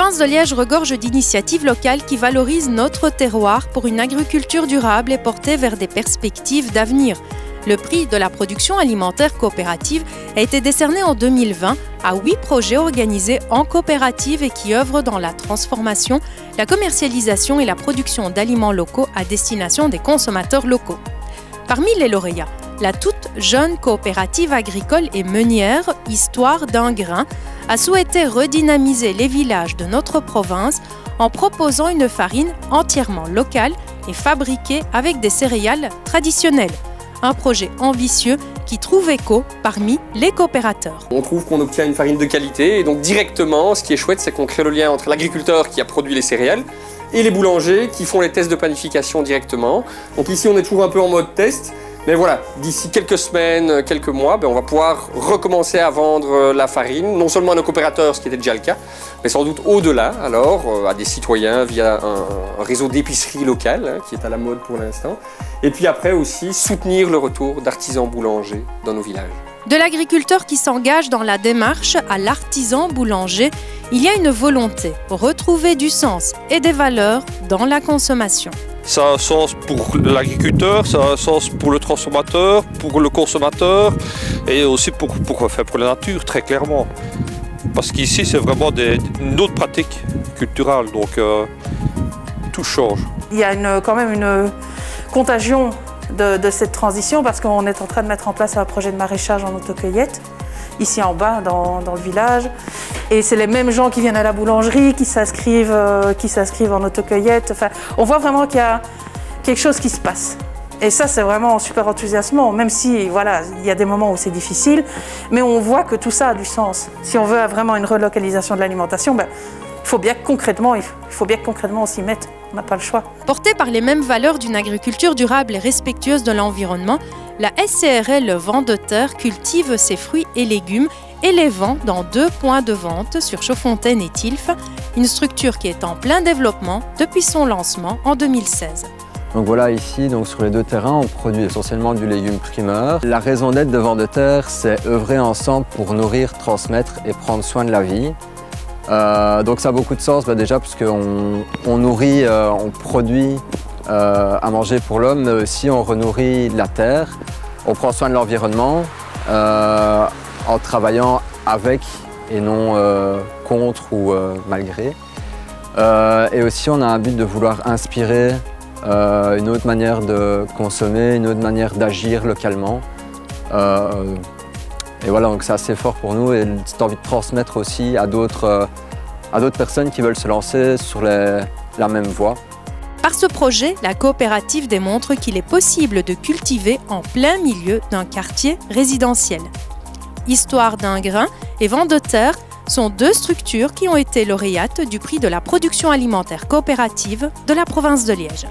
province de Liège regorge d'initiatives locales qui valorisent notre terroir pour une agriculture durable et portée vers des perspectives d'avenir. Le prix de la production alimentaire coopérative a été décerné en 2020 à 8 projets organisés en coopérative et qui œuvrent dans la transformation, la commercialisation et la production d'aliments locaux à destination des consommateurs locaux. Parmi les lauréats, la toute jeune coopérative agricole et meunière Histoire d'un grain a souhaité redynamiser les villages de notre province en proposant une farine entièrement locale et fabriquée avec des céréales traditionnelles. Un projet ambitieux qui trouve écho parmi les coopérateurs. On trouve qu'on obtient une farine de qualité et donc directement, ce qui est chouette, c'est qu'on crée le lien entre l'agriculteur qui a produit les céréales et les boulangers qui font les tests de panification directement. Donc ici, on est toujours un peu en mode test. Mais voilà, d'ici quelques semaines, quelques mois, on va pouvoir recommencer à vendre la farine, non seulement à nos coopérateurs, ce qui était déjà le cas, mais sans doute au-delà, alors, à des citoyens via un réseau d'épiceries locales, qui est à la mode pour l'instant. Et puis après aussi, soutenir le retour d'artisans boulangers dans nos villages. De l'agriculteur qui s'engage dans la démarche à l'artisan boulanger, il y a une volonté pour retrouver du sens et des valeurs dans la consommation. Ça a un sens pour l'agriculteur, ça a un sens pour le transformateur, pour le consommateur et aussi pour la nature, très clairement. Parce qu'ici, c'est vraiment une autre pratique culturelle, donc tout change. Il y a quand même une contagion de cette transition parce qu'on est en train de mettre en place un projet de maraîchage en autocueillette, ici en bas dans le village. Et c'est les mêmes gens qui viennent à la boulangerie, qui s'inscrivent en autocueillette. Enfin, on voit vraiment qu'il y a quelque chose qui se passe. Et ça, c'est vraiment super enthousiasmant, même si voilà, il y a des moments où c'est difficile, mais on voit que tout ça a du sens. Si on veut vraiment une relocalisation de l'alimentation, il faut bien que concrètement on s'y mette. On n'a pas le choix. Portée par les mêmes valeurs d'une agriculture durable et respectueuse de l'environnement, la SCRL Vent de Terre cultive ses fruits et légumes et les vend dans 2 points de vente sur Chaudfontaine et Tilf, une structure qui est en plein développement depuis son lancement en 2016. Donc voilà, ici, sur les 2 terrains, on produit essentiellement du légume primeur. La raison d'être de Vent de Terre, c'est œuvrer ensemble pour nourrir, transmettre et prendre soin de la vie. Donc ça a beaucoup de sens déjà parce qu'on nourrit, on produit à manger pour l'homme, mais aussi on renourrit la terre, on prend soin de l'environnement en travaillant avec et non contre ou malgré. Et aussi on a un but de vouloir inspirer une autre manière de consommer, une autre manière d'agir localement. Et voilà, donc c'est assez fort pour nous et cette envie de transmettre aussi à d'autres personnes qui veulent se lancer sur la même voie. Par ce projet, la coopérative démontre qu'il est possible de cultiver en plein milieu d'un quartier résidentiel. Histoire d'un grain et Vent de Terre sont 2 structures qui ont été lauréates du prix de la production alimentaire coopérative de la province de Liège.